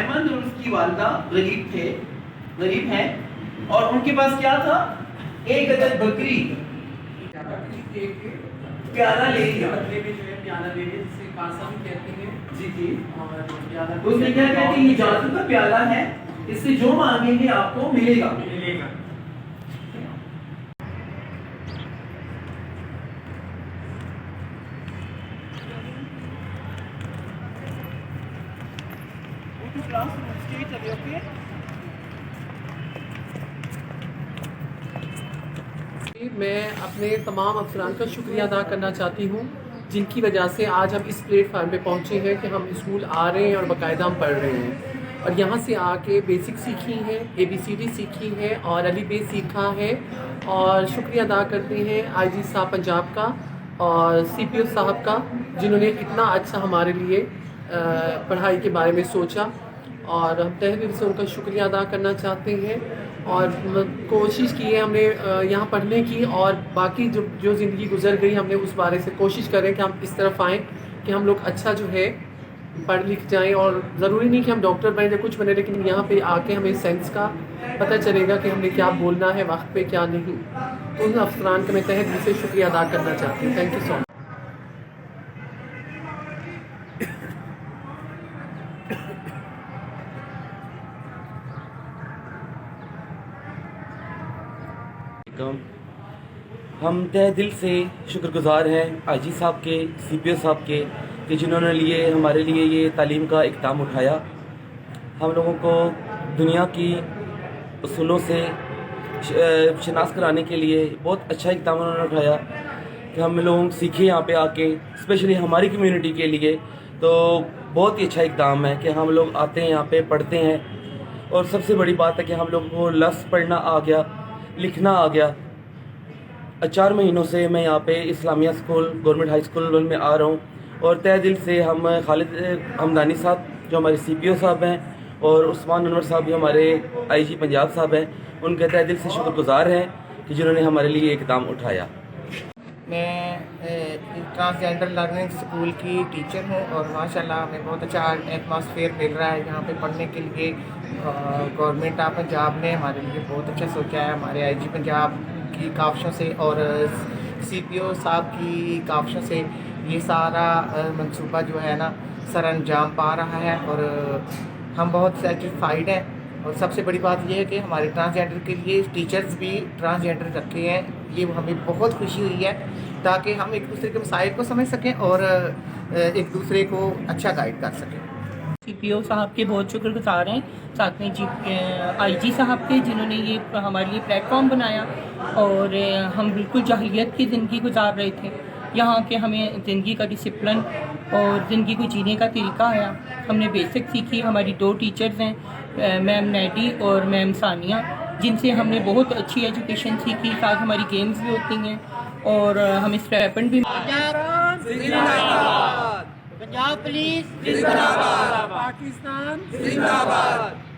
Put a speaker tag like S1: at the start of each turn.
S1: احمد اور اس کی والدہ غریب ہیں اور ان کے پاس کیا تھا؟ ایک عدد بکری، پیالہ لے لیا،
S2: پیالہ لے لیا جسے قاسم کہتے ہیں.
S1: جی
S2: اور پیالہ
S1: اس نے کیا کہا کہ یہ جادو کا پیالہ ہے، اس سے جو مانگیں گے آپ کو ملے گا.
S2: میں اپنے تمام افسران کا شکریہ ادا کرنا چاہتی ہوں جن کی وجہ سے آج ہم اس پلیٹ فارم پہ پہنچے ہیں کہ ہم اسکول آ رہے ہیں اور باقاعدہ ہم پڑھ رہے ہیں اور یہاں سے آ کے بیسک سیکھی ہیں، ABCD سیکھی ہے اور علی بے سیکھا ہے. اور شکریہ ادا کرتے ہیں IG صاحب پنجاب کا اور CPO صاحب کا جنہوں نے اتنا اچھا ہمارے لیے پڑھائی کے بارے میں سوچا اور ہم تہ دل سے ان کا شکریہ ادا کرنا چاہتے ہیں. اور کوشش کی ہے ہم نے یہاں پڑھنے کی اور باقی جو زندگی گزر گئی ہم نے اس بارے سے کوشش کریں کہ ہم اس طرف آئیں کہ ہم لوگ اچھا جو ہے پڑھ لکھ جائیں. اور ضروری نہیں کہ ہم ڈاکٹر بنیں یا کچھ بنیں، لیکن یہاں پہ آ کے ہمیں سینس کا پتہ چلے گا کہ ہم نے کیا بولنا ہے وقت پہ کیا نہیں. تو ان افسران کا میں تہ دل سے شکریہ ادا کرنا چاہتی ہوں. تھینک یو سو مچ.
S3: ہم تہ دل سے شکر گزار ہیں IG صاحب کے، CPO صاحب کے کہ جنہوں نے ہمارے لیے یہ تعلیم کا اقدام اٹھایا. ہم لوگوں کو دنیا کی اصولوں سے شناخت کرانے کے لیے بہت اچھا اقدام انہوں نے اٹھایا کہ ہم لوگ سیکھیں یہاں پہ آ کے، اسپیشلی ہماری کمیونٹی کے لیے. تو بہت ہی اچھا اقدام ہے کہ ہم لوگ آتے ہیں یہاں پہ پڑھتے ہیں. اور سب سے بڑی بات ہے کہ ہم لوگوں کو لفظ پڑھنا آ گیا، لکھنا آ گیا. 4 مہینوں سے میں یہاں پہ اسلامیہ اسکول گورنمنٹ ہائی اسکول میں آ رہا ہوں اور تہ دل سے ہم خالد حمدانی صاحب جو ہمارے CPO صاحب ہیں اور عثمان انور صاحب جو ہمارے IG پنجاب صاحب ہیں ان کے تہ دل سے شکر گزار ہیں کہ جنہوں نے ہمارے لیے اقدام اٹھایا.
S4: میں ٹرانسجینڈر لرننگ اسکول کی ٹیچر ہوں اور ماشاءاللہ ہمیں بہت اچھا ایٹماسفیئر مل رہا ہے یہاں پہ پڑھنے کے لیے. گورنمنٹ آف پنجاب نے ہمارے لیے بہت اچھا سوچا ہے. ہمارے IG پنجاب کی کاوشوں سے اور CPO صاحب کی کاوشوں سے یہ سارا منصوبہ جو ہے نا سر انجام پا رہا ہے اور ہم بہت سیٹسفائیڈ ہیں. اور سب سے بڑی بات یہ ہے کہ ہمارے ٹرانسجینڈر کے لیے ٹیچرز بھی ٹرانسجینڈر رکھے ہیں. یہ ہمیں بہت خوشی ہوئی ہے تاکہ ہم ایک دوسرے کے مسائل کو سمجھ سکیں اور ایک دوسرے کو اچھا گائیڈ کر سکیں.
S5: CPO صاحب کے بہت شکر گزار ہیں، ساتھ میں IG صاحب کے جنہوں نے یہ ہمارے لیے پلیٹ فارم بنایا. اور ہم بالکل جاہلیت کی زندگی گزار رہے تھے، یہاں کے ہمیں زندگی کا ڈسپلن اور زندگی کو جینے کا طریقہ آیا. ہم نے بیسک سیکھی. ہماری 2 ٹیچرز ہیں، میم نیڈی اور میم ثانیہ، جن سے ہم نے بہت اچھی ایجوکیشن سیکھی. ساتھ ہماری گیمز بھی ہوتی ہیں اور ہمیں اسٹیپنڈ بھی.
S6: پنجاب پولیس زندہ باد، پاکستان زندہ باد.